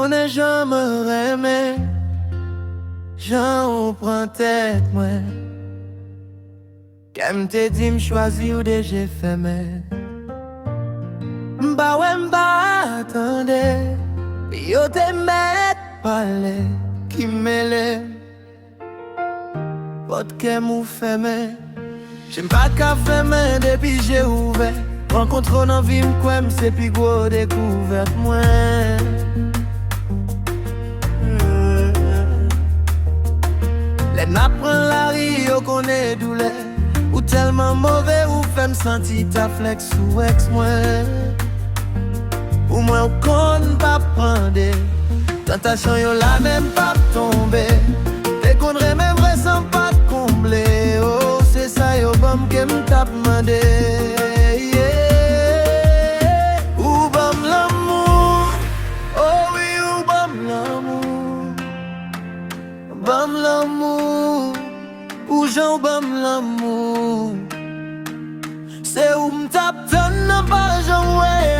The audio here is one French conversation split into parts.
connais jamais aimé, j'en prends tête moi. Qu'aime te dit m'choisi ou déjà fait mais m'ba ouais m'ba attendez. Yo te met parler qui mêle votre que mou fermé. J'aime pas qu'à fermer depuis j'ai ouvert. Rencontre dans vie m'quem c'est plus gros découverte moi. Les n'apprend la rue yo connaît douleur. Ou tellement mauvais ou fait me sentir ta flex ou ex moi. Ou moi qu'on pas prendre. Tentation yo la même pas tomber. T'es qu'on même vrai sans pas combler. Oh c'est ça yo bam que m't'a demandé. Ou bam l'amour. Oh oui ou bam l'amour. Bam l'amour. Ou j'en bam l'amour. C'est où m'tape donne n'a pas j'en ouais.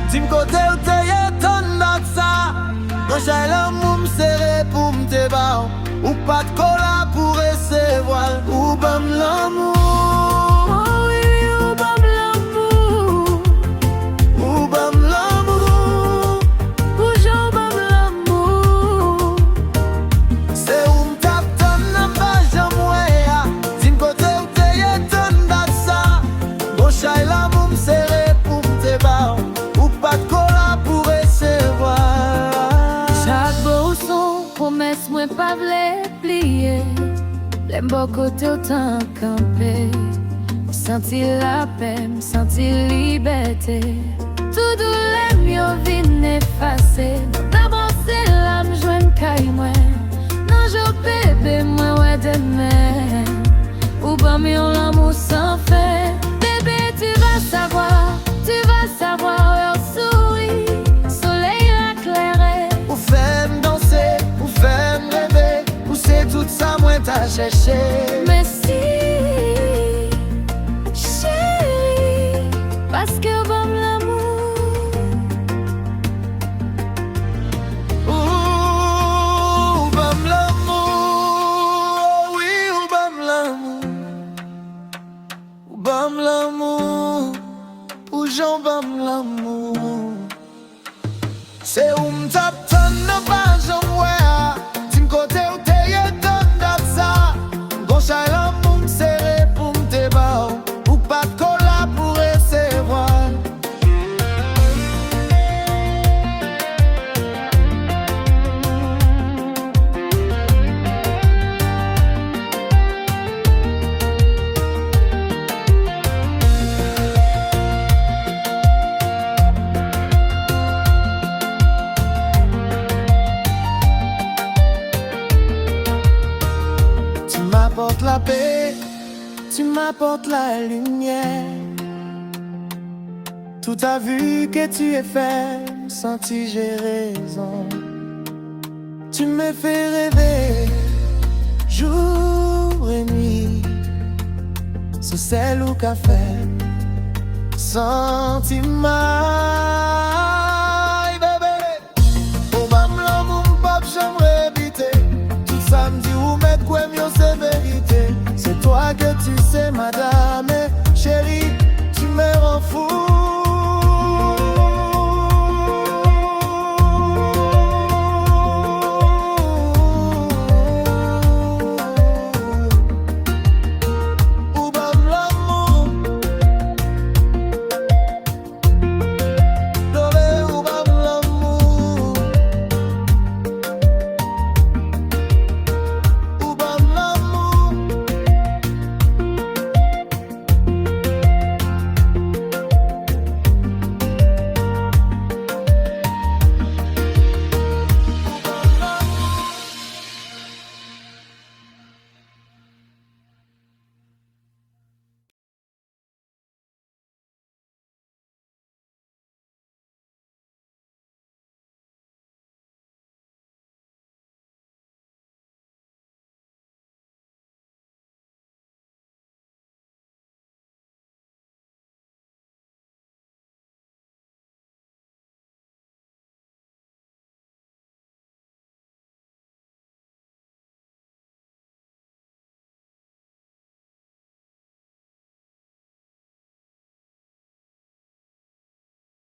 Dis-moi côté où t'es y'a ton dans ça. Quand j'ai l'amour m'serré pour m'tébar. Ou pas de cola pour recevoir. Ou bam l'amour. Oh oui, ou bam l'amour. Ou bam l'amour. Ou j'en bam l'amour. C'est où m'tape donne n'a pas j'en ouais. Dis-moi côté où t'es y'a ton dans ça. Quand j'ai l'amour m'serré pour m'tébar. Ou pas de cola pour recevoir. Chaque beau son, promesse moi pas v'lait plier. L'aime beau côté autant camper. Sentir la paix, sentir liberté. Tout doux l'aime yo vin effacer. D'abord c'est l'âme joine caille moi. Non je bébé moi ouais demain. Ou pas mieux l'amour sans fin. Bébé tu vas savoir leur sourire. Soleil la clairer. Ou femme danser, ou femme rêver. Ou c'est tout ça moi t'as cherché. Merci, chérie, parce que bon l'amour. Ou bam l'amour. Oui ou bam l'amour. Ou bam l'amour. Ou j'en bam l'amour. C'est où m'tape tonne de page en ouais. Dis-moi côté où t'es y'a donne dans ça. Gauche à l'amour m'serré pour m'tébar. Ou pas de cola pour recevoir. Tu m'apportes la paix, tu m'apportes la lumière. Tout a vu que tu es fait, senti j'ai raison. Tu me fais rêver, jour et nuit. Sous sel ou café, sentiment. Bébé, bam l'amour m'pap j'aimerais éviter. Tout ça me dit où mettre quoi mieux c'est vérité. C'est toi que tu sais madame. Chérie, tu me rends fou.